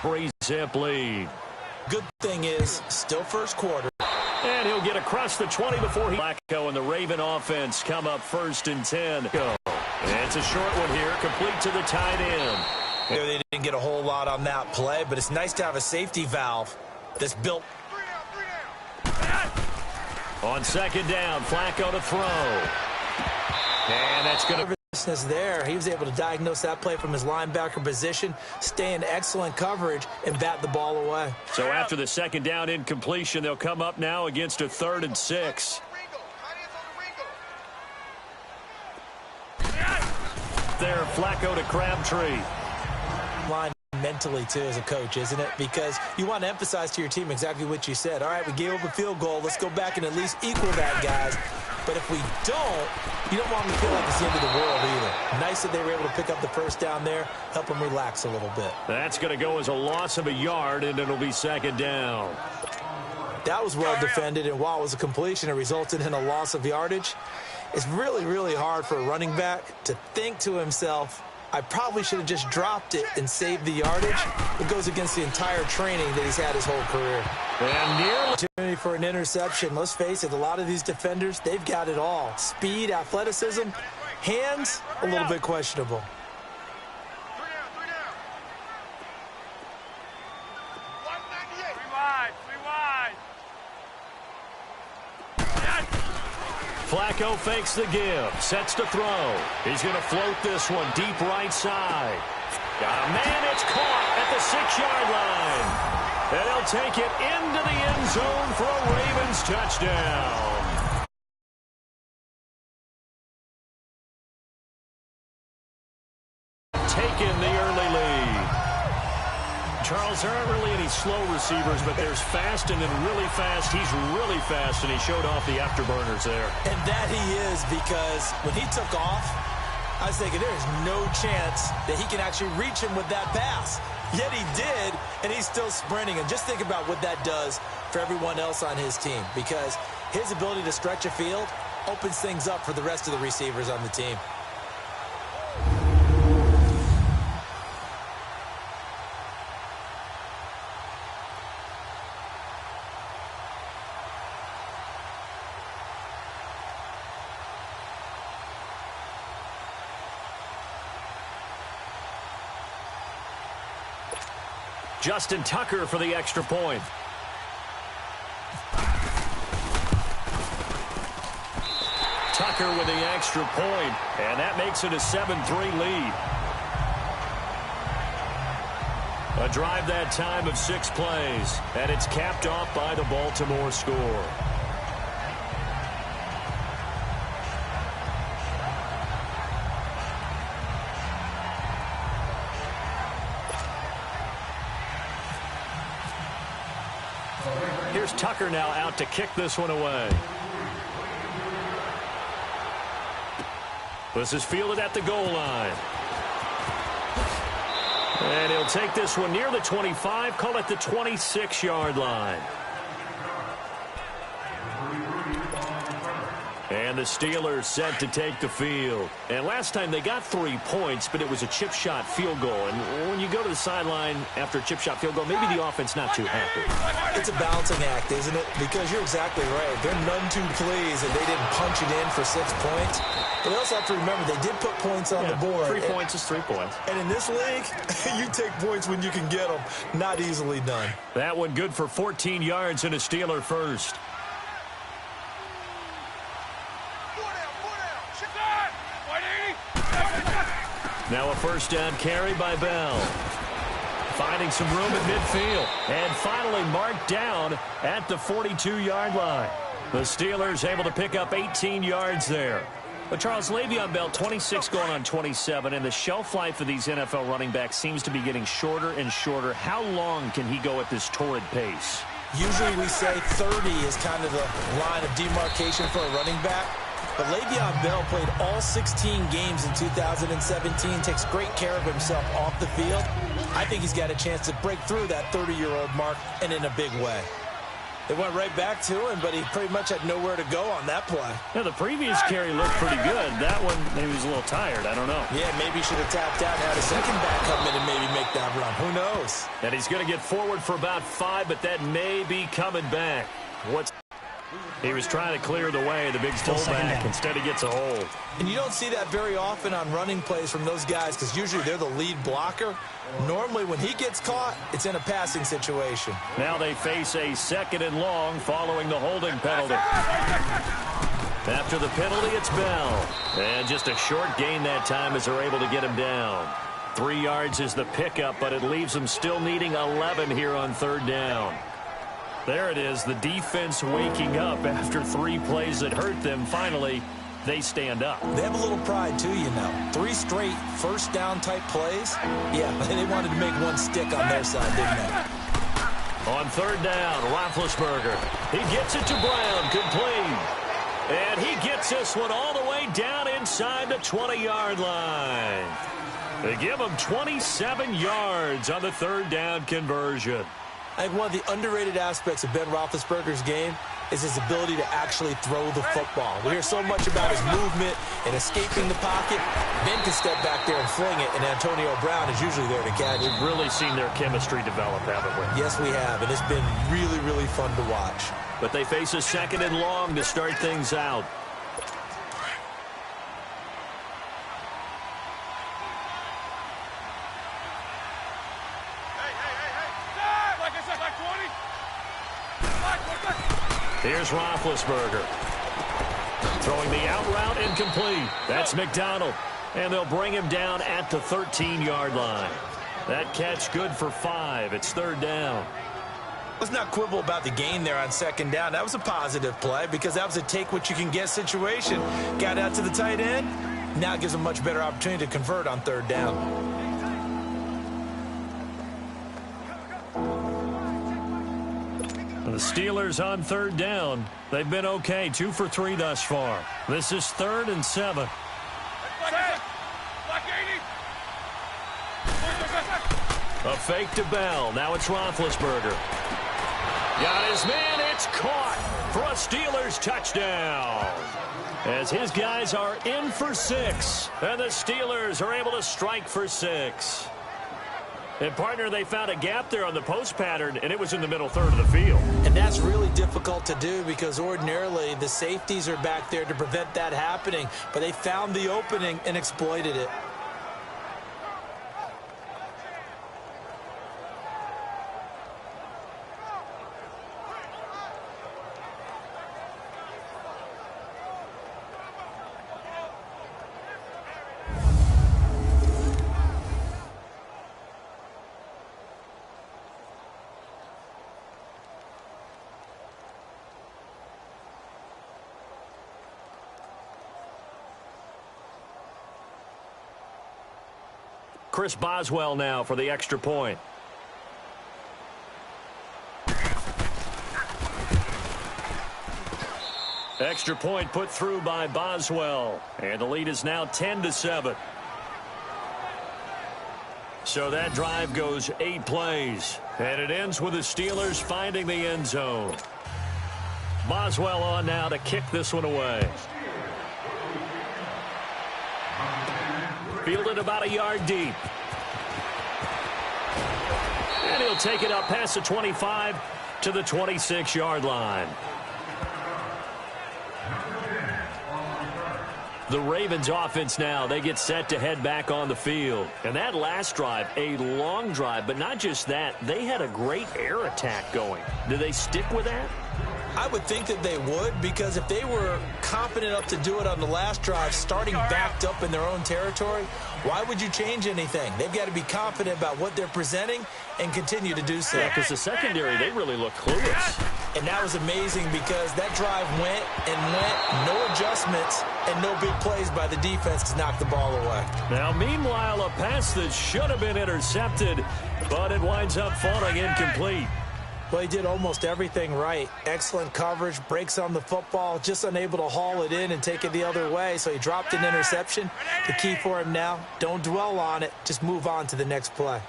3-zip lead. Good thing is, still first quarter. And he'll get across the 20 before he... Flacco and the Raven offense come up 1st and 10. And it's a short one here, complete to the tight end. They didn't get a whole lot on that play, but it's nice to have a safety valve that's built. On 2nd down, Flacco to throw. And that's going to... There, he was able to diagnose that play from his linebacker position, stay in excellent coverage, and bat the ball away. So after the 2nd down incompletion, they'll come up now against a 3rd and 6. There, Flacco to Crabtree. Line mentally, too, as a coach, isn't it? Because you want to emphasize to your team exactly what you said. All right, we gave up a field goal. Let's go back and at least equal that, guys. But if we don't, you don't want them to feel like it's the end of the world either. Nice that they were able to pick up the 1st down there, help them relax a little bit. That's going to go as a loss of a yard, and it'll be 2nd down. That was well defended, and while it was a completion, it resulted in a loss of yardage. It's really, really hard for a running back to think to himself, I probably should have just dropped it and saved the yardage. It goes against the entire training that he's had his whole career. And nearly opportunity for an interception. Let's face it, a lot of these defenders, they've got it all. Speed, athleticism, hands, a little bit questionable. Flacco fakes the give, sets to throw. He's going to float this one deep right side. Man, it's caught at the 6-yard line. And he'll take it into the end zone for a Ravens touchdown. Taking the early lead. Charles, there aren't really any slow receivers, but there's fast and then really fast. He's really fast, and he showed off the afterburners there. And that he is, because when he took off, I was thinking there's no chance that he can actually reach him with that pass. Yet he did, and he's still sprinting. And just think about what that does for everyone else on his team, because his ability to stretch a field opens things up for the rest of the receivers on the team. Justin Tucker for the extra point. Tucker with the extra point, and that makes it a 7-3 lead. A drive that time of 6 plays, and it's capped off by the Baltimore score. Here's Tucker now out to kick this one away. This is fielded at the goal line. And he'll take this one near the 25, call it the 26-yard line. And the Steelers set to take the field. And last time they got 3 points, but it was a chip shot field goal. And when you go to the sideline after a chip shot field goal, maybe the offense not too happy. It's a balancing act, isn't it? Because you're exactly right. They're none too pleased that they didn't punch it in for 6 points. But they also have to remember they did put points on the board. 3 points is 3 points. And in this league, you take points when you can get them. Not easily done. That one good for 14 yards and a Steeler first. Now a first down carry by Bell. Finding some room at midfield. And finally marked down at the 42-yard line. The Steelers able to pick up 18 yards there. But Charles, Le'Veon Bell, 26 going on 27, and the shelf life of these NFL running backs seems to be getting shorter and shorter. How long can he go at this torrid pace? Usually we say 30 is kind of the line of demarcation for a running back. But Le'Veon Bell played all 16 games in 2017, takes great care of himself off the field. I think he's got a chance to break through that 30-year-old mark, and in a big way. They went right back to him, but he pretty much had nowhere to go on that play. Yeah, the previous carry looked pretty good. That one, maybe he was a little tired. I don't know. Yeah, maybe he should have tapped out and had a second back come in and maybe make that run. Who knows? nice. And he's going to get forward for about 5, but that may be coming back. He was trying to clear the way, the big fullback. Instead, he gets a hold. And you don't see that very often on running plays from those guys because usually they're the lead blocker. Normally, when he gets caught, it's in a passing situation. Now they face a 2nd and long following the holding penalty. After the penalty, it's Bell. And just a short gain that time as they're able to get him down. 3 yards is the pickup, but it leaves them still needing 11 here on 3rd down. There it is, the defense waking up after 3 plays that hurt them. Finally, they stand up. They have a little pride, too, you know. 3 straight first down type plays. Yeah, they wanted to make one stick on their side, didn't they? On 3rd down, Roethlisberger. He gets it to Brown, complete. And he gets this one all the way down inside the 20-yard line. They give him 27 yards on the 3rd down conversion. I think one of the underrated aspects of Ben Roethlisberger's game is his ability to actually throw the football. We hear so much about his movement and escaping the pocket. Ben can step back there and fling it, and Antonio Brown is usually there to catch it. We've really seen their chemistry develop, haven't we? Yes, we have, and it's been really, really fun to watch. But they face a 2nd and long to start things out. Here's Roethlisberger. Throwing the out route incomplete. That's McDonald. And they'll bring him down at the 13-yard line. That catch good for 5. It's 3rd down. Let's not quibble about the gain there on 2nd down. That was a positive play because that was a take-what-you-can-get situation. Got out to the tight end. Now it gives them a much better opportunity to convert on 3rd down. The Steelers on 3rd down. They've been okay, 2 for 3 thus far. This is 3rd and 7. A fake to Bell. Now it's Roethlisberger. Got his man. It's caught for a Steelers touchdown. As his guys are in for 6. And the Steelers are able to strike for 6. And, partner, they found a gap there on the post pattern, and it was in the middle 3rd of the field. And that's really difficult to do because ordinarily the safeties are back there to prevent that happening. But they found the opening and exploited it. Chris Boswell now for the extra point. Extra point put through by Boswell. And the lead is now 10-7. So that drive goes 8 plays. And it ends with the Steelers finding the end zone. Boswell on now to kick this one away. Fielded about a yard deep. And he'll take it up past the 25 to the 26-yard line. The Ravens offense now, they get set to head back on the field. And that last drive, a long drive, but not just that, they had a great air attack going. Do they stick with that? I would think that they would, because if they were confident enough to do it on the last drive, starting backed up in their own territory, why would you change anything? They've got to be confident about what they're presenting and continue to do so. Yeah, because the secondary, they really look clueless. And that was amazing because that drive went and went, no adjustments and no big plays by the defense to knock the ball away. Now, meanwhile, a pass that should have been intercepted, but it winds up falling incomplete. Well, he did almost everything right. Excellent coverage, breaks on the football, just unable to haul it in and take it the other way. So he dropped an interception. The key for him now, don't dwell on it. Just move on to the next play.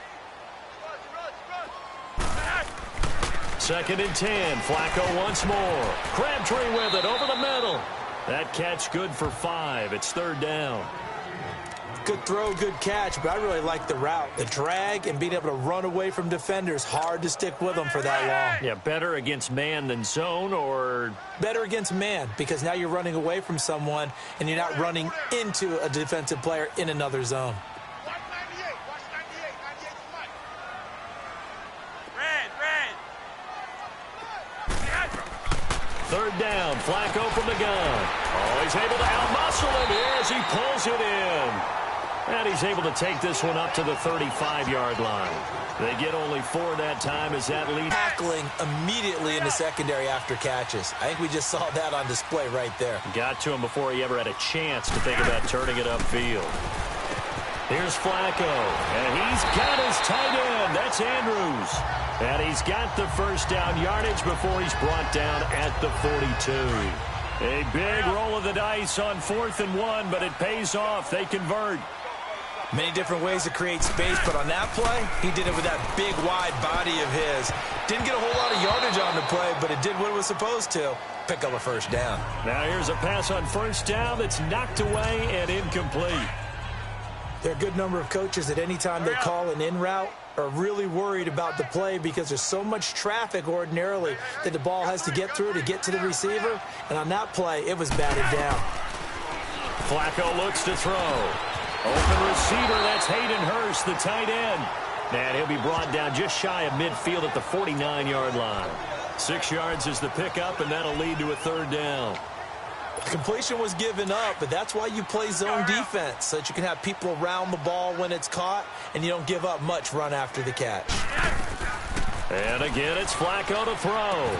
2nd and 10. Flacco once more. Crabtree with it over the middle. That catch good for 5. It's 3rd down. Good throw, good catch, but I really like the route. The drag and being able to run away from defenders, hard to stick with them for that long. Yeah, better against man than zone, or? Better against man, because now you're running away from someone and you're not running into a defensive player in another zone. Third down, Flacco from the gun. Oh, he's able to outmuscle him here as he pulls it in. And he's able to take this one up to the 35-yard line. They get only 4 that time as that lead. Tackling immediately in the secondary after catches. I think we just saw that on display right there. Got to him before he ever had a chance to think about turning it upfield. Here's Flacco, and he's got his tight end. That's Andrews. And he's got the first down yardage before he's brought down at the 42. A big roll of the dice on 4th and 1, but it pays off. They convert. Many different ways to create space, but on that play, he did it with that big, wide body of his. Didn't get a whole lot of yardage on the play, but it did what it was supposed to. Pick up a first down. Now here's a pass on first down that's knocked away and incomplete. There are a good number of coaches that any time they call an in route are really worried about the play because there's so much traffic ordinarily that the ball has to get through to get to the receiver. And on that play, it was batted down. Flacco looks to throw. Open receiver, that's Hayden Hurst, the tight end. And he'll be brought down just shy of midfield at the 49-yard line. 6 yards is the pickup, and that'll lead to a third down. Completion was given up, but that's why you play zone defense, so that you can have people around the ball when it's caught, and you don't give up much run after the catch. And again, it's Flacco to throw.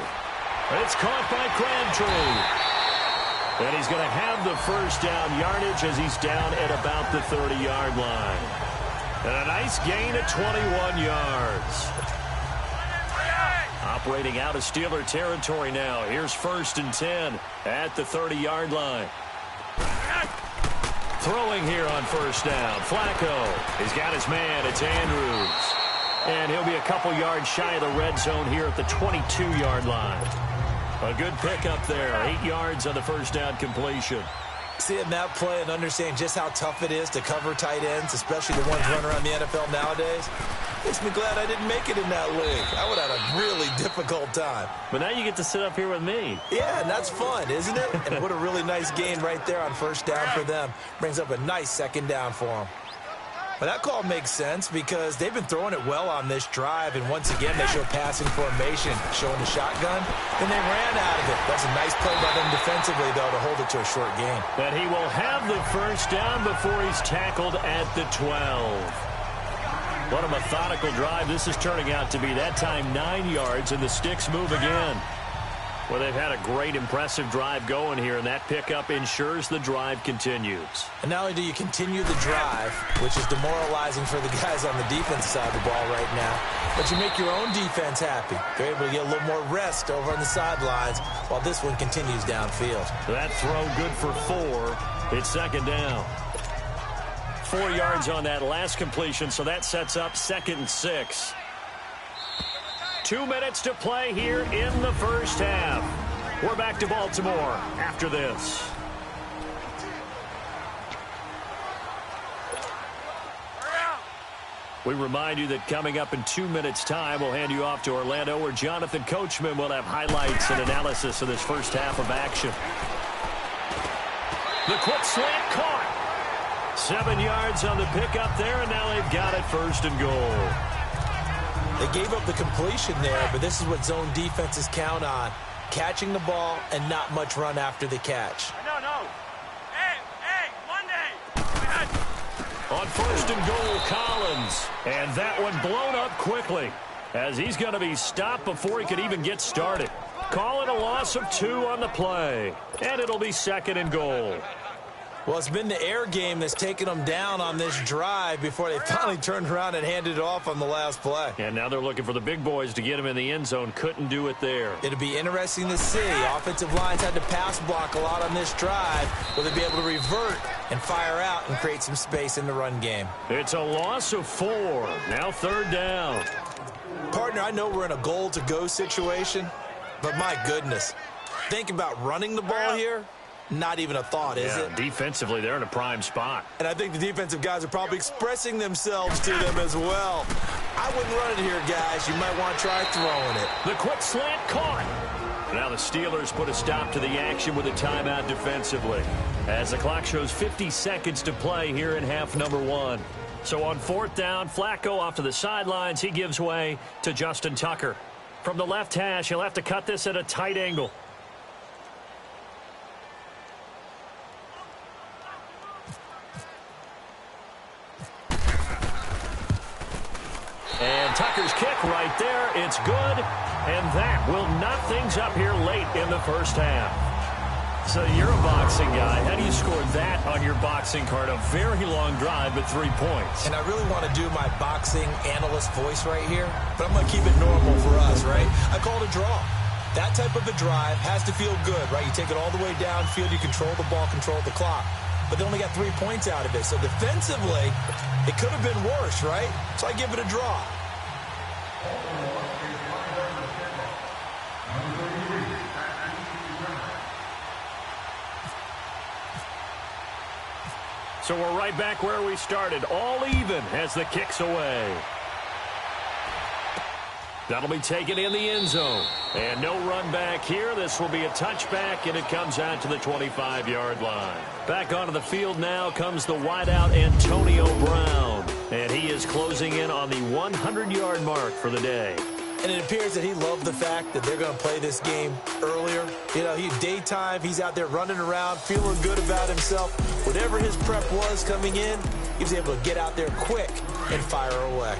It's caught by Crabtree. And he's going to have the first down yardage as he's down at about the 30-yard line. And a nice gain at 21 yards. Operating out of Steeler territory now. Here's 1st and 10 at the 30-yard line. Throwing here on first down. Flacco. He's got his man. It's Andrews. And he'll be a couple yards shy of the red zone here at the 22-yard line. A good pickup there. 8 yards on the first down completion. Seeing that play and understanding just how tough it is to cover tight ends, especially the ones running around the NFL nowadays, makes me glad I didn't make it in that league. I would have had a really difficult time. But now you get to sit up here with me. Yeah, and that's fun, isn't it? And what a really nice gain right there on first down for them. Brings up a nice second down for them. But that call makes sense because they've been throwing it well on this drive, and once again they show passing formation, showing the shotgun, and they ran out of it. That's a nice play by them defensively, though, to hold it to a short gain. But he will have the first down before he's tackled at the 12. What a methodical drive this is turning out to be. That time 9 yards, and the sticks move again. Well, they've had a great, impressive drive going here, and that pickup ensures the drive continues. And not only do you continue the drive, which is demoralizing for the guys on the defense side of the ball right now, but you make your own defense happy. They're able to get a little more rest over on the sidelines while this one continues downfield. That throw good for 4. It's second down. 4 yards on that last completion, so that sets up 2nd and 6. 2 minutes to play here in the first half. We're back to Baltimore after this. We remind you that coming up in 2 minutes' time, we'll hand you off to Orlando, where Jonathan Coachman will have highlights and analysis of this first half of action. The quick slant caught. 7 yards on the pickup there, and now they've got it 1st and goal. They gave up the completion there, but this is what zone defenses count on. Catching the ball and not much run after the catch. No. Hey, Monday. On 1st and goal, Collins. And that one blown up quickly as he's going to be stopped before he could even get started. Call it a loss of 2 on the play. And it'll be 2nd and goal. Well, it's been the air game that's taken them down on this drive before they finally turned around and handed it off on the last play. And now they're looking for the big boys to get him in the end zone. Couldn't do it there. It'll be interesting to see. Offensive lines had to pass block a lot on this drive. Will they be able to revert and fire out and create some space in the run game? It's a loss of 4. Now 3rd down. Partner, I know we're in a goal-to-go situation, but my goodness. Think about running the ball here. not even a thought, is it? Defensively, they're in a prime spot. And I think the defensive guys are probably expressing themselves to them as well. I wouldn't run it here, guys. You might want to try throwing it. The quick slant caught. Now the Steelers put a stop to the action with a timeout defensively, as the clock shows 50 seconds to play here in half number 1. So on 4th down, Flacco off to the sidelines. He gives way to Justin Tucker. From the left hash, he'll have to cut this at a tight angle. And Tucker's kick right there. It's good. And that will knock things up here late in the first half. So you're a boxing guy. How do you score that on your boxing card? A very long drive, but 3 points. And I really want to do my boxing analyst voice right here, but I'm going to keep it normal for us, right? I call it a draw. That type of a drive has to feel good, right? You take it all the way downfield, you control the ball, control the clock. But they only got 3 points out of it. So defensively, it could have been worse, right? So I give it a draw. So we're right back where we started, all even as the kick's away. That'll be taken in the end zone. And no run back here. This will be a touchback, and it comes out to the 25-yard line. Back onto the field now comes the wideout Antonio Brown. And he is closing in on the 100-yard mark for the day. And it appears that he loved the fact that they're going to play this game earlier. You know, daytime, he's out there running around, feeling good about himself. Whatever his prep was coming in, he was able to get out there quick and fire away.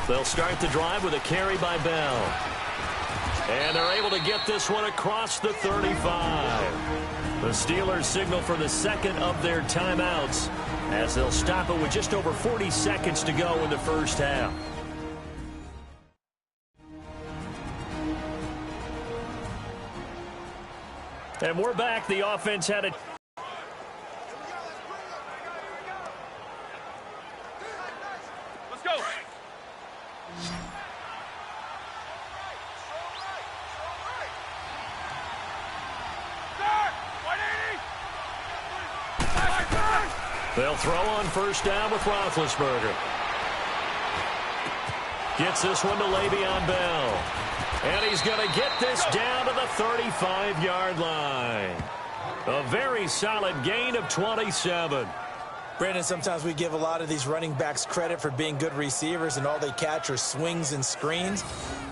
They'll start the drive with a carry by Bell. And they're able to get this one across the 35. The Steelers signal for the second of their timeouts as they'll stop it with just over 40 seconds to go in the first half. And we're back. The offense had it. Let's go. They'll throw on first down with Roethlisberger. Gets this one to Le'Veon Bell. And he's going to get this down to the 35-yard line. A very solid gain of 27. Brandon, sometimes we give a lot of these running backs credit for being good receivers, and all they catch are swings and screens.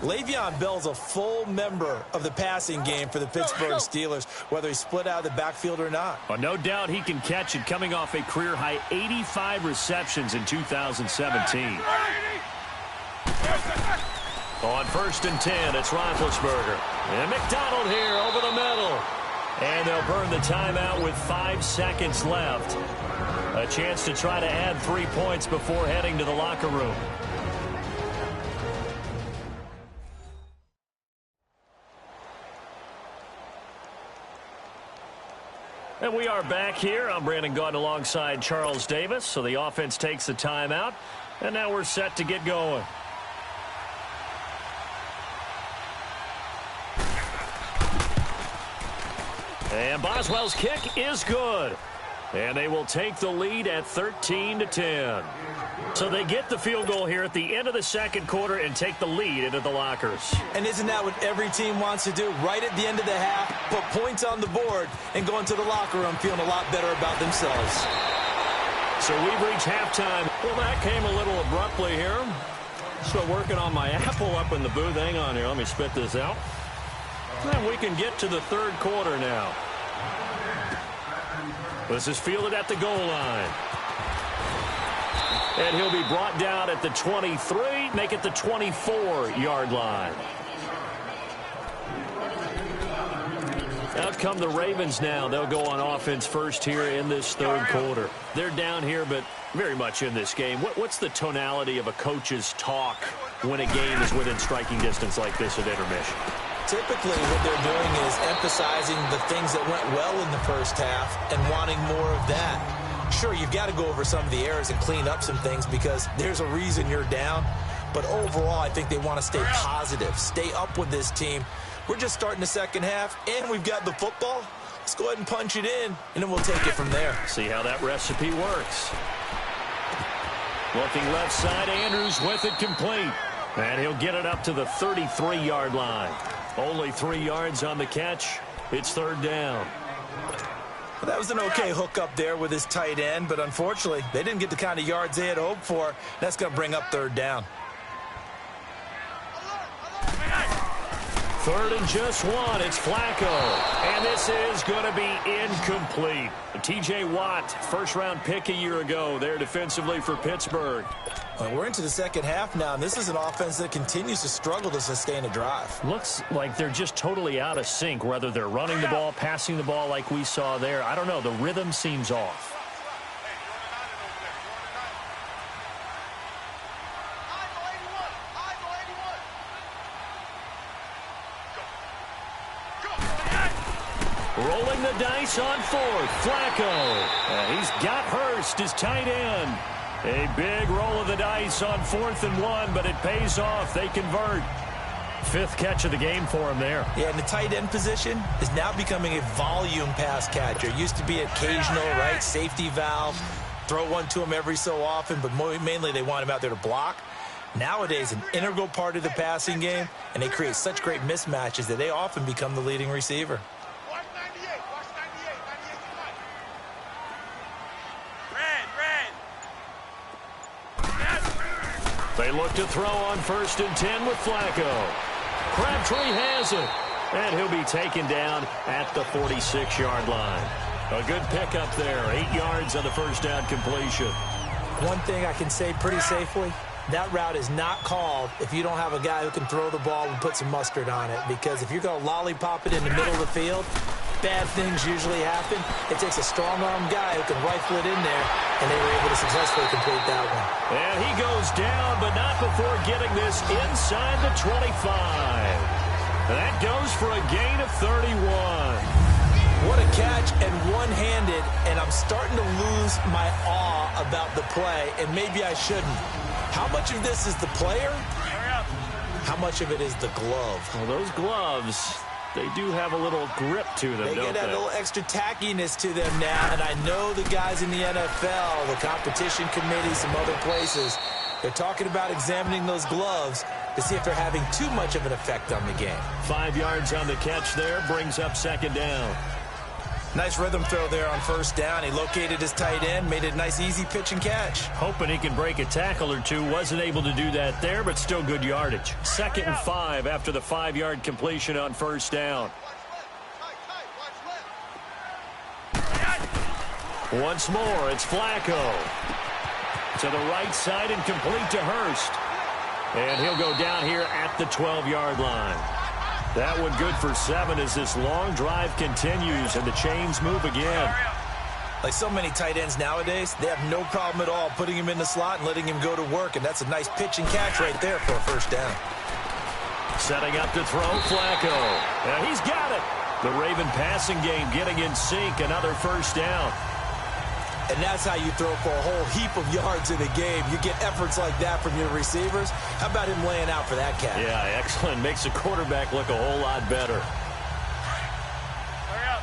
Le'Veon Bell's a full member of the passing game for the Pittsburgh Steelers, whether he's split out of the backfield or not. Well, no doubt he can catch it, coming off a career-high 85 receptions in 2017. On 1st and 10, it's Roethlisberger. And McDonald here over the middle. And they'll burn the timeout with 5 seconds left. A chance to try to add 3 points before heading to the locker room. And we are back here. I'm Brandon Gaudin alongside Charles Davis. So the offense takes the timeout. And now we're set to get going. And Boswell's kick is good. And they will take the lead at 13-10. So they get the field goal here at the end of the second quarter and take the lead into the lockers. And isn't that what every team wants to do? Right at the end of the half, put points on the board, and go into the locker room feeling a lot better about themselves. So we've reached halftime. Well, that came a little abruptly here. Still working on my apple up in the booth. Hang on here. Let me spit this out. And we can get to the third quarter now. This is fielded at the goal line. And he'll be brought down at the 23, make it the 24-yard line. Out come the Ravens now. They'll go on offense first here in this third quarter. They're down here, but very much in this game. What's the tonality of a coach's talk when a game is within striking distance like this at intermission? Typically, what they're doing is emphasizing the things that went well in the first half and wanting more of that. Sure, you've got to go over some of the errors and clean up some things because there's a reason you're down. But overall, I think they want to stay positive, stay up with this team. We're just starting the second half, and we've got the football. Let's go ahead and punch it in, and then we'll take it from there. See how that recipe works. Looking left side, Andrews with it complete. And he'll get it up to the 33-yard line. Only 3 yards on the catch. It's third down. Well, that was an okay hook up there with his tight end, but unfortunately, they didn't get the kind of yards they had hoped for. That's going to bring up third down. Third and just 1. It's Flacco. And this is going to be incomplete. T.J. Watt, first-round pick a year ago there defensively for Pittsburgh. Well, we're into the second half now, and this is an offense that continues to struggle to sustain a drive. Looks like they're just totally out of sync, whether they're running the ball, passing the ball like we saw there. I don't know. The rhythm seems off. Rolling the dice on fourth. Flacco. He's got Hurst, his tight end. A big roll of the dice on 4th and 1, but it pays off. They convert. 5th catch of the game for him there. Yeah, and the tight end position is now becoming a volume pass catcher. Used to be occasional, right? Safety valve. Throw one to him every so often, but mainly they want him out there to block. Nowadays, an integral part of the passing game, and they create such great mismatches that they often become the leading receiver. They look to throw on 1st and 10 with Flacco. Crabtree has it. And he'll be taken down at the 46-yard line. A good pickup there. 8 yards on the first down completion. One thing I can say pretty safely, that route is not called if you don't have a guy who can throw the ball and put some mustard on it. Because if you're going to lollipop it in the middle of the field, bad things usually happen. It takes a strong-arm guy who can rifle it in there, and they were able to successfully complete that one. And he goes down, but not before getting this inside the 25. That goes for a gain of 31. What a catch, and one-handed, and I'm starting to lose my awe about the play, and maybe I shouldn't. How much of this is the player? How much of it is the glove? Well, those gloves, they do have a little grip to them, they don't get that little extra tackiness to them now, and I know the guys in the NFL, the competition committee, some other places, they're talking about examining those gloves to see if they're having too much of an effect on the game. 5 yards on the catch there, brings up second down. Nice rhythm throw there on 1st down. He located his tight end, made it a nice, easy pitch and catch. Hoping he can break a tackle or two. Wasn't able to do that there, but still good yardage. 2nd and 5 after the 5-yard completion on 1st down. Once more, it's Flacco. To the right side and complete to Hurst. And he'll go down here at the 12-yard line. That one good for 7 as this long drive continues and the chains move again. Like so many tight ends nowadays, they have no problem at all putting him in the slot and letting him go to work, and that's a nice pitch and catch right there for a 1st down. Setting up to throw, Flacco. And he's got it. The Raven passing game getting in sync, another 1st down. And that's how you throw for a whole heap of yards in a game. You get efforts like that from your receivers. How about him laying out for that catch? Yeah, excellent. Makes the quarterback look a whole lot better. Hurry up.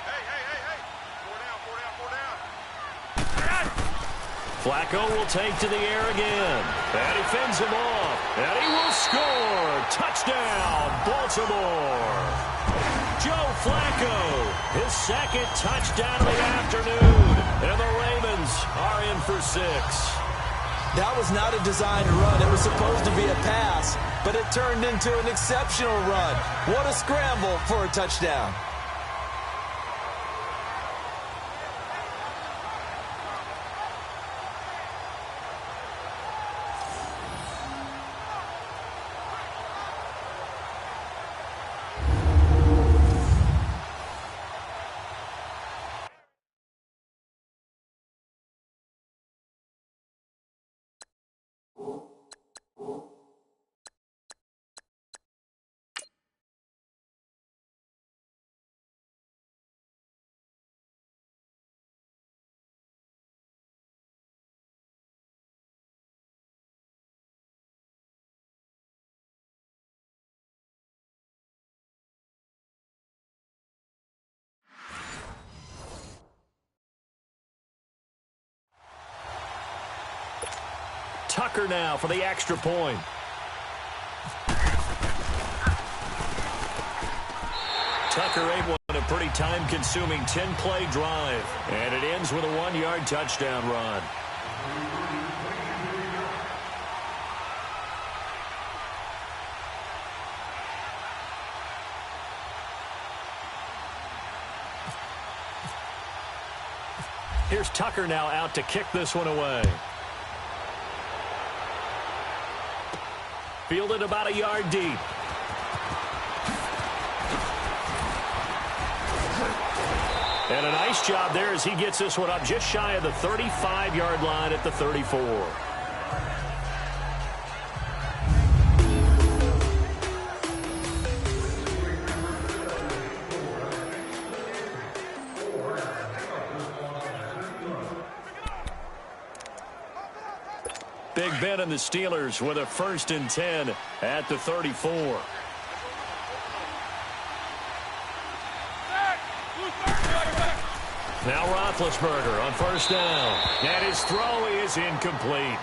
Hey. 4 down. Flacco will take to the air again. And he fends him off. And he will score. Touchdown, Baltimore. Joe Flacco, his 2nd touchdown of the afternoon. And the Ravens are in for 6. That was not a designed run. It was supposed to be a pass, but it turned into an exceptional run. What a scramble for a touchdown. Tucker now for the extra point. Tucker able in a pretty time-consuming 10-play drive. And it ends with a 1-yard touchdown run. Here's Tucker now out to kick this one away. Fielded about a yard deep. And a nice job there as he gets this one up just shy of the 35-yard line at the 34. Big Ben and the Steelers with a 1st and 10 at the 34. Now Roethlisberger on 1st down. And his throw is incomplete.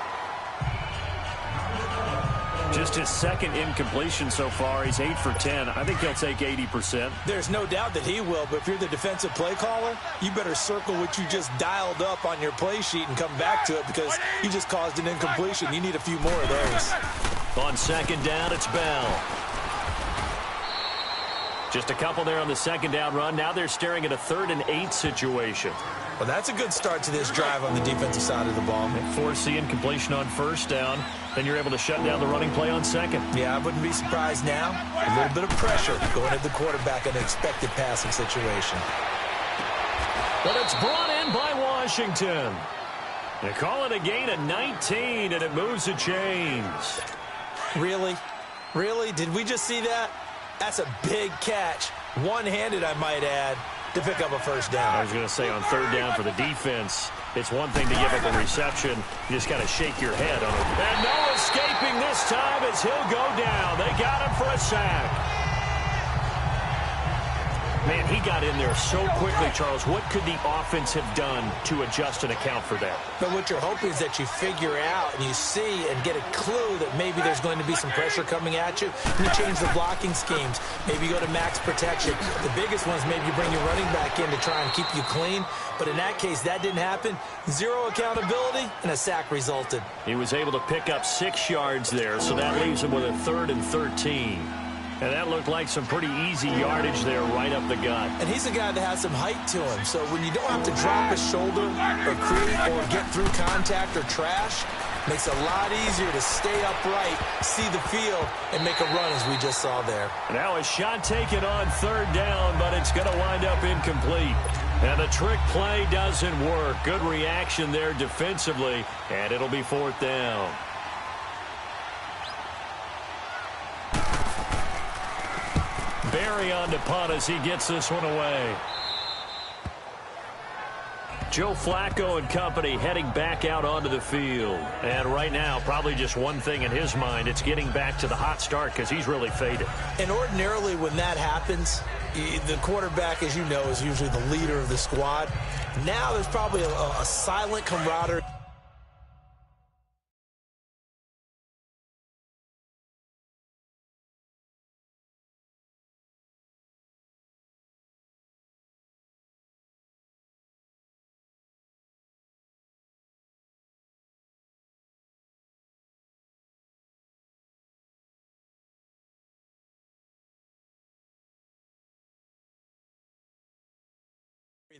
Just his 2nd incompletion so far. He's 8 for 10. I think he'll take 80%. There's no doubt that he will, but if you're the defensive play caller, you better circle what you just dialed up on your play sheet and come back to it because you just caused an incompletion. You need a few more of those. On 2nd down, it's Bell. Just a couple there on the 2nd down run. Now they're staring at a 3rd and 8 situation. Well, that's a good start to this drive on the defensive side of the ball. Force the incompletion on 1st down. Then you're able to shut down the running play on 2nd. Yeah, I wouldn't be surprised now. A little bit of pressure going at the quarterback in an expected passing situation. But it's brought in by Washington. They call it a gain of 19, and it moves the chains. Really? Really? Did we just see that? That's a big catch. One-handed, I might add, to pick up a 1st down. I was going to say on 3rd down for the defense, it's one thing to give up a reception. You just got to shake your head on it. And no escaping this time as he'll go down. They got him for a sack. Man, he got in there so quickly, Charles. What could the offense have done to adjust and account for that? But what you're hoping is that you figure out and you see and get a clue that maybe there's going to be some pressure coming at you. And you change the blocking schemes. Maybe you go to max protection. The biggest one is maybe you bring your running back in to try and keep you clean. But in that case, that didn't happen. 0 accountability, and a sack resulted. He was able to pick up 6 yards there, so that leaves him with a 3rd and 13. And that looked like some pretty easy yardage there right up the gut. And he's a guy that has some height to him. So when you don't have to drop his shoulder or creep or get through contact or trash, makes it a lot easier to stay upright, see the field, and make a run as we just saw there. Now a shot taken on 3rd down, but it's going to wind up incomplete. And the trick play doesn't work. Good reaction there defensively, and it'll be 4th down. Barry on to punt as he gets this one away. Joe Flacco and company heading back out onto the field. And right now, probably just one thing in his mind. It's getting back to the hot start because he's really faded. And ordinarily when that happens, the quarterback, as you know, is usually the leader of the squad. Now there's probably a silent camaraderie.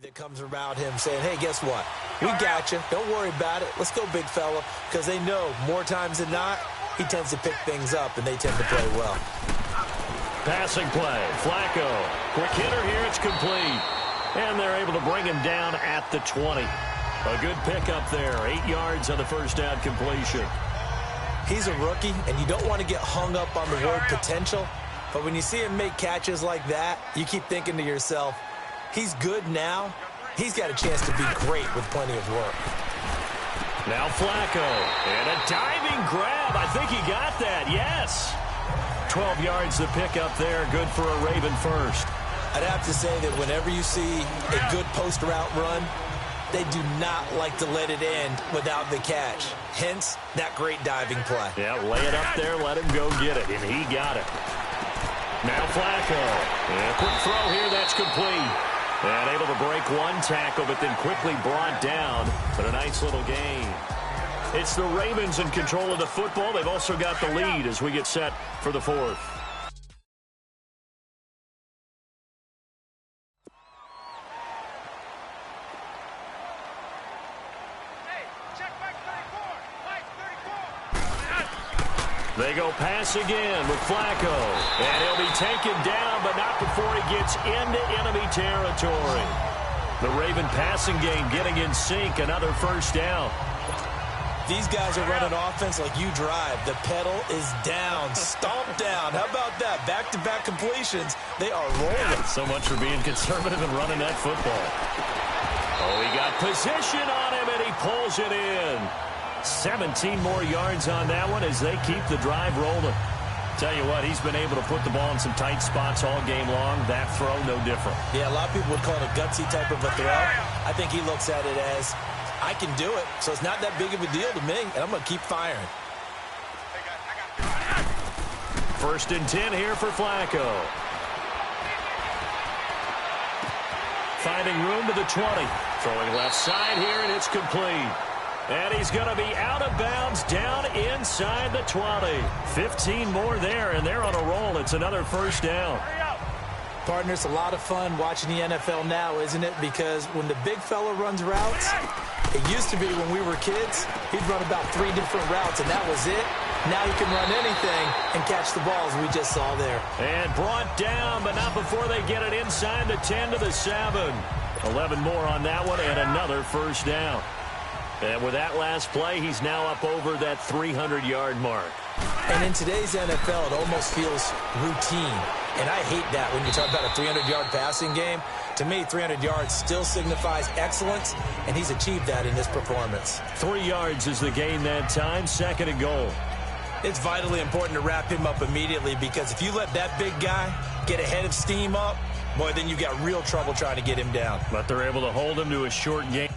That comes around him saying, hey, guess what? We got you. Don't worry about it. Let's go, big fella. Because they know more times than not, he tends to pick things up, and they tend to play well. Passing play. Flacco. Quick hitter here. It's complete. And they're able to bring him down at the 20. A good pickup there. 8 yards on the 1st down completion. He's a rookie, and you don't want to get hung up on the word potential. But when you see him make catches like that, you keep thinking to yourself, he's good now. He's got a chance to be great with plenty of work. Now Flacco. And a diving grab. I think he got that. Yes. 12 yards to pick up there. Good for a Raven 1st. I'd have to say that whenever you see a good post route run, They do not like to let it end without the catch. Hence, that great diving play. Yeah, lay it up there, let him go get it, and he got it. Now Flacco. And a quick throw here, that's complete. And able to break one tackle, but then quickly brought down. But a nice little gain. It's the Ravens in control of the football. They've also got the lead as we get set for the fourth. Hey, check back 34. Mike, 34. They go pass again with Flacco. And he'll be taken down, but not before he gets into enemy territory. The Raven passing game getting in sync. Another first down. These guys are running offense like you drive. The pedal is down, stomped down. How about that? Back-to-back completions. They are rolling. So much for being conservative and running that football. Oh, he got position on him, and he pulls it in. 17 more yards on that one as they keep the drive rolling. Tell you what, he's been able to put the ball in some tight spots all game long. That throw, no different. Yeah, a lot of people would call it a gutsy type of a throw. I think he looks at it as, I can do it, so it's not that big of a deal to me, and I'm going to keep firing. First and 10 here for Flacco. Finding room to the 20. Throwing left side here, and it's complete. And he's going to be out of bounds down inside the 20. 15 more there, and they're on a roll. It's another first down. Partner, it's a lot of fun watching the NFL now, isn't it? Because when the big fella runs routes, it used to be when we were kids, he'd run about 3 different routes, and that was it. Now he can run anything and catch the balls we just saw there. And brought down, but not before they get it inside the 10 to the 7. 11 more on that one, and another first down. And with that last play, he's now up over that 300-yard mark. And in today's NFL, it almost feels routine. And I hate that when you talk about a 300-yard passing game. To me, 300 yards still signifies excellence, and he's achieved that in this performance. 3 yards is the gain that time, 2nd and goal. It's vitally important to wrap him up immediately because if you let that big guy get a head of steam up, boy, then you got real trouble trying to get him down. But they're able to hold him to a short game.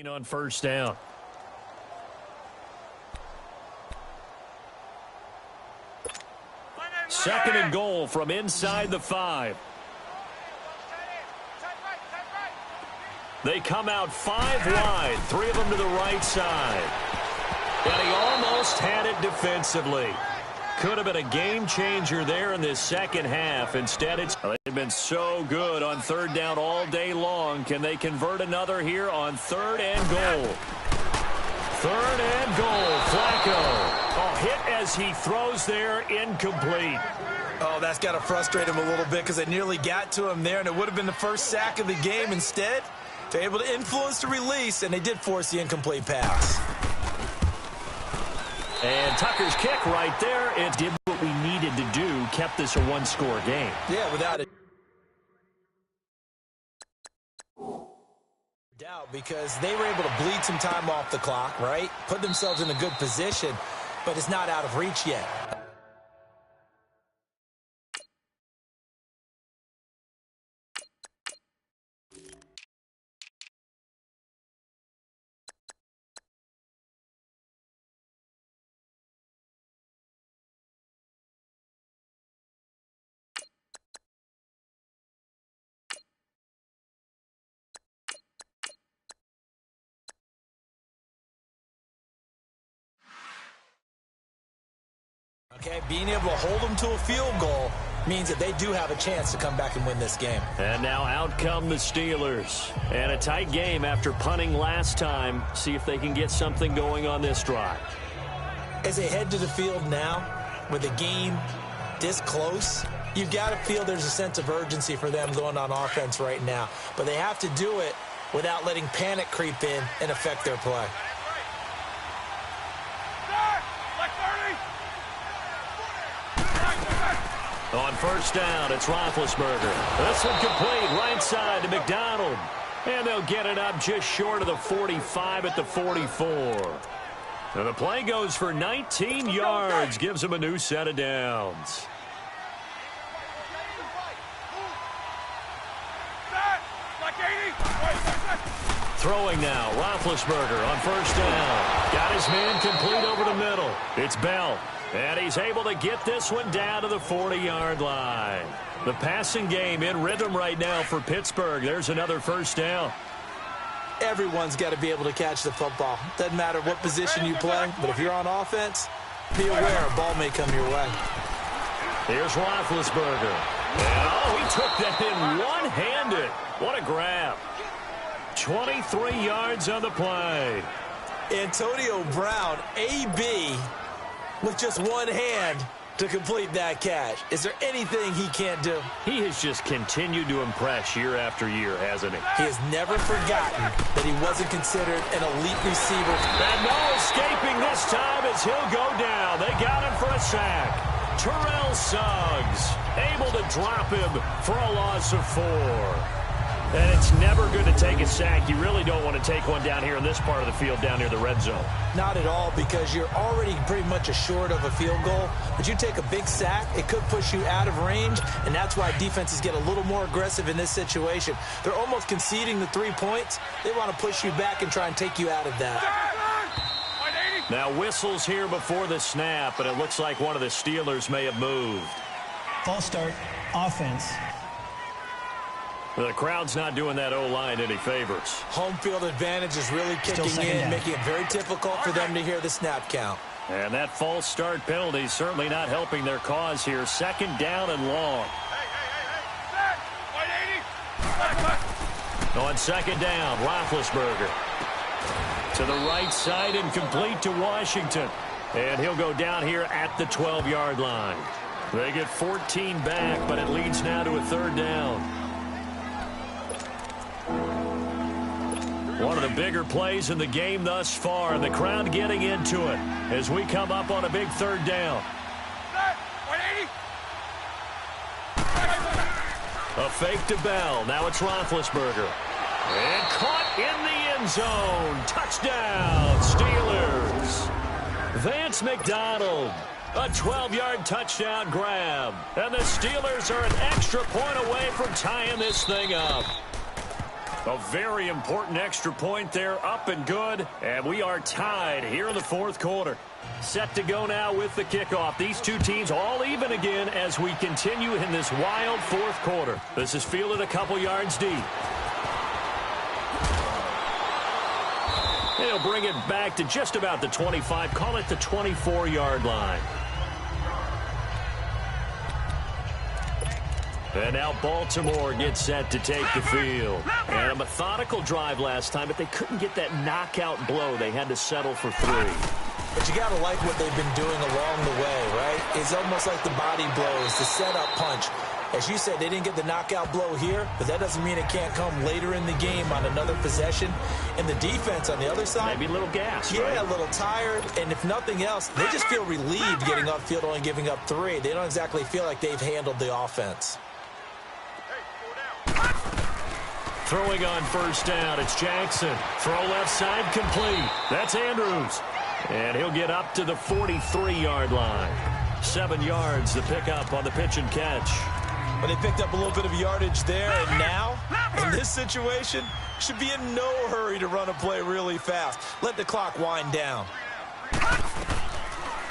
On first down. Second and goal from inside the 5. They come out 5 wide, 3 of them to the right side. And he almost had it defensively. Could have been a game changer there in this second half. Instead, they've been so good on third down all day long. Can they convert another here on third and goal? Third and goal. Flacco. A hit as he throws there, incomplete. Oh, that's got to frustrate him a little bit because they nearly got to him there, and it would have been the first sack of the game. Instead, they're able to influence the release, and they did force the incomplete pass. And Tucker's kick right there. It did what we needed to do, kept this a one-score game. Yeah, without a doubt, because they were able to bleed some time off the clock, right? Put themselves in a good position, but it's not out of reach yet. Okay, being able to hold them to a field goal means that they do have a chance to come back and win this game. And now out come the Steelers. And a tight game after punting last time. See if they can get something going on this drive. As they head to the field now, with the game this close, you've got to feel there's a sense of urgency for them going on offense right now. But they have to do it without letting panic creep in and affect their play. On first down, it's Roethlisberger. This one complete, right side to McDonald. And they'll get it up just short of the 45 at the 44. And the play goes for 19 yards, gives them a new set of downs. Throwing now, Roethlisberger on first down. Got his man complete over the middle. It's Bell. And he's able to get this one down to the 40-yard line. The passing game in rhythm right now for Pittsburgh. There's another first down. Everyone's got to be able to catch the football. Doesn't matter what position you play, but if you're on offense, be aware a ball may come your way. Here's Roethlisberger. And, oh, he took that in one-handed. What a grab. 23 yards on the play. Antonio Brown, AB, with just one hand to complete that catch. Is there anything he can't do? He has just continued to impress year after year, hasn't he? He has never forgotten that he wasn't considered an elite receiver. And no escaping this time as he'll go down. They got him for a sack. Terrell Suggs able to drop him for a loss of 4. And it's never good to take a sack. You really don't want to take one down here in this part of the field down near the red zone. Not at all, because you're already pretty much assured of a field goal. But you take a big sack, it could push you out of range, and that's why defenses get a little more aggressive in this situation. They're almost conceding the 3 points. They want to push you back and try and take you out of that. Now whistles here before the snap, and it looks like one of the Steelers may have moved. False start, offense. The crowd's not doing that O-line any favors. Home field advantage is really kicking in, making it very difficult for them to hear the snap count. And that false start penalty certainly not helping their cause here. Second down and long. On second down, Roethlisberger. To the right side and complete to Washington. And he'll go down here at the 12-yard line. They get 14 back, but it leads now to a third down. One of the bigger plays in the game thus far, and the crowd getting into it as we come up on a big third down. A fake to Bell. Now it's Roethlisberger. And caught in the end zone. Touchdown, Steelers. Vance McDonald. A 12-yard touchdown grab. And the Steelers are an extra point away from tying this thing up. A very important extra point there, up and good. And we are tied here in the fourth quarter. Set to go now with the kickoff. These two teams all even again as we continue in this wild fourth quarter. This is fielded a couple yards deep. He'll bring it back to just about the 25. Call it the 24-yard line. And now Baltimore gets set to take the field. And a methodical drive last time, but they couldn't get that knockout blow. They had to settle for 3. But you got to like what they've been doing along the way, right? It's almost like the body blows, the setup punch. As you said, they didn't get the knockout blow here, but that doesn't mean it can't come later in the game on another possession. And the defense on the other side, maybe a little gas, yeah, right? A little tired. And if nothing else, they just feel relieved getting upfield, only giving up 3. They don't exactly feel like they've handled the offense. Throwing on first down, it's Jackson. Throw left side, complete. That's Andrews. And he'll get up to the 43-yard line. 7 yards, the pickup on the pitch and catch. But they picked up a little bit of yardage there, and now, in this situation, should be in no hurry to run a play really fast. Let the clock wind down.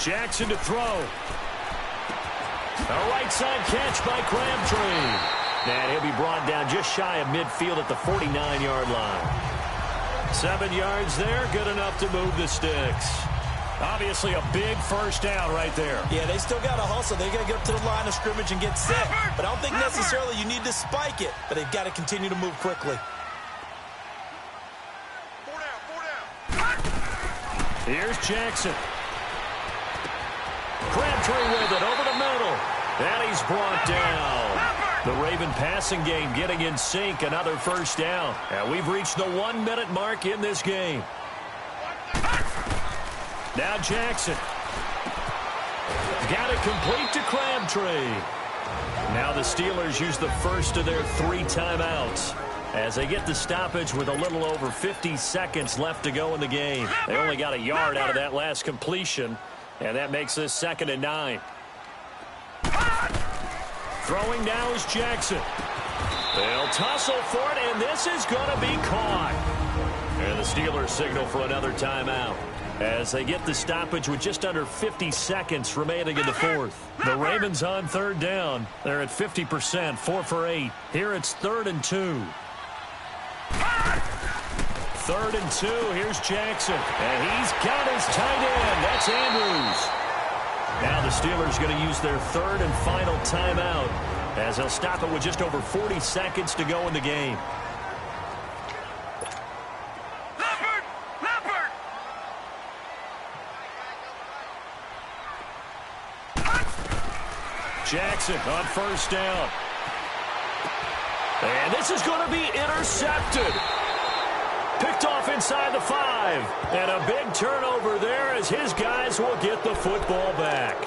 Jackson to throw. A right side catch by Crabtree. And he'll be brought down just shy of midfield at the 49-yard line. 7 yards there, good enough to move the sticks. Obviously a big first down right there. Yeah, they still got to hustle. They got to get up to the line of scrimmage and get set. But I don't think necessarily you need to spike it, but they've got to continue to move quickly. 4 down. Here's Jackson. Crabtree with it over the middle. And he's brought down. The Raven passing game getting in sync. Another first down. And we've reached the 1-minute mark in this game. Now Jackson. Got it complete to Crabtree. Now the Steelers use the first of their 3 timeouts as they get the stoppage with a little over 50 seconds left to go in the game. They only got a yard out of that last completion, and that makes this 2nd and 9. Throwing now is Jackson. They'll tussle for it, and this is going to be caught. And the Steelers signal for another timeout as they get the stoppage with just under 50 seconds remaining in the fourth. The Ravens on 3rd down. They're at 50%, 4 for 8. Here it's 3rd and 2. 3rd and 2. Here's Jackson. And he's got his tight end. That's Andrews. Now the Steelers going to use their 3rd and final timeout as they'll stop it with just over 40 seconds to go in the game. Jackson on first down. And this is going to be intercepted. Picked off inside the 5. And a big turnover there as his guys will get the football back.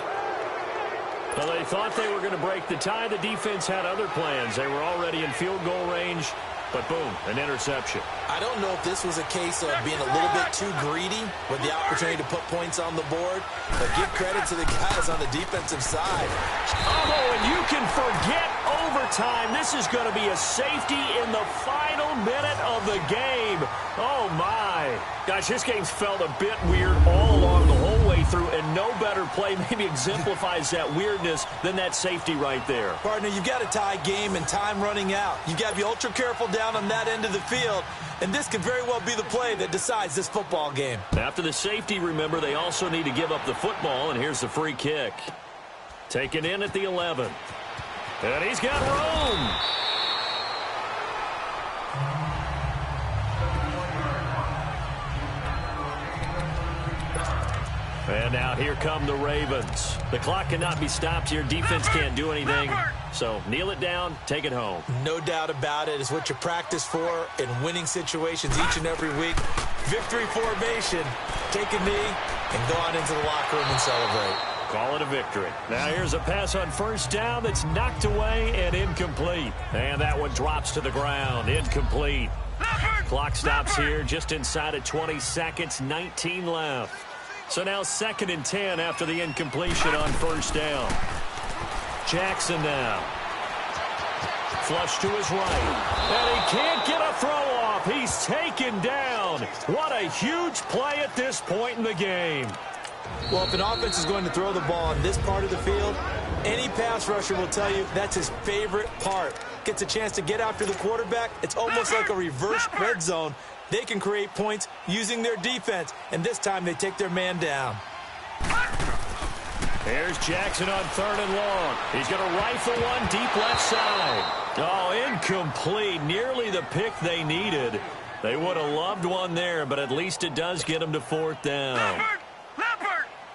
Well, they thought they were going to break the tie. The defense had other plans. They were already in field goal range. But boom, an interception. I don't know if this was a case of being a little bit too greedy with the opportunity to put points on the board, but give credit to the guys on the defensive side. Oh, and you can forget overtime. This is going to be a safety in the final minute of the game. Oh, my. Gosh, this game's felt a bit weird all along the whole way through, and no better play maybe exemplifies that weirdness than that safety right there. Partner, you've got a tie game and time running out. You've got to be ultra careful down on that end of the field, and this could very well be the play that decides this football game. After the safety, remember, they also need to give up the football, and here's the free kick. Taken in at the 11. And he's got room. And now here come the Ravens. The clock cannot be stopped here. Defense can't do anything. So kneel it down, take it home. No doubt about it. It's what you practice for in winning situations each and every week. Victory formation. Take a knee and go on into the locker room and celebrate. Call it a victory. Now here's a pass on first down that's knocked away and incomplete. And that one drops to the ground. Incomplete. Clock stops here just inside of 20 seconds. 19 left. So now 2nd and 10 after the incompletion on first down. Jackson now. Flush to his right. And he can't get a throw off. He's taken down. What a huge play at this point in the game. Well, if an offense is going to throw the ball in this part of the field, any pass rusher will tell you that's his favorite part. Gets a chance to get after the quarterback. It's almost like a reverse red zone. They can create points using their defense, and this time they take their man down. Here's Jackson on 3rd and long. He's going to rifle one deep left side. Oh, incomplete. Nearly the pick they needed. They would have loved one there, but at least it does get them to 4th down.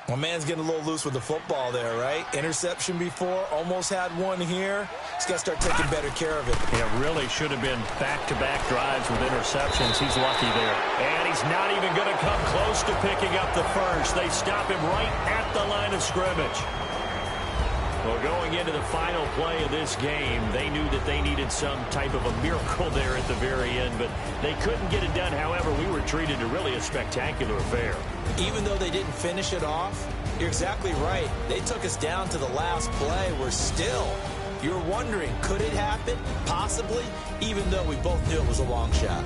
My man's getting a little loose with the football there, right? Interception before, almost had one here. He's got to start taking better care of it. It really should have been back-to-back drives with interceptions. He's lucky there. And he's not even going to come close to picking up the first. They stop him right at the line of scrimmage. Well, going into the final play of this game, they knew that they needed some type of a miracle there at the very end, but they couldn't get it done. However, we were treated to really a spectacular affair. Even though they didn't finish it off, you're exactly right. They took us down to the last play. We're still, you're wondering, could it happen? Possibly, even though we both knew it was a long shot.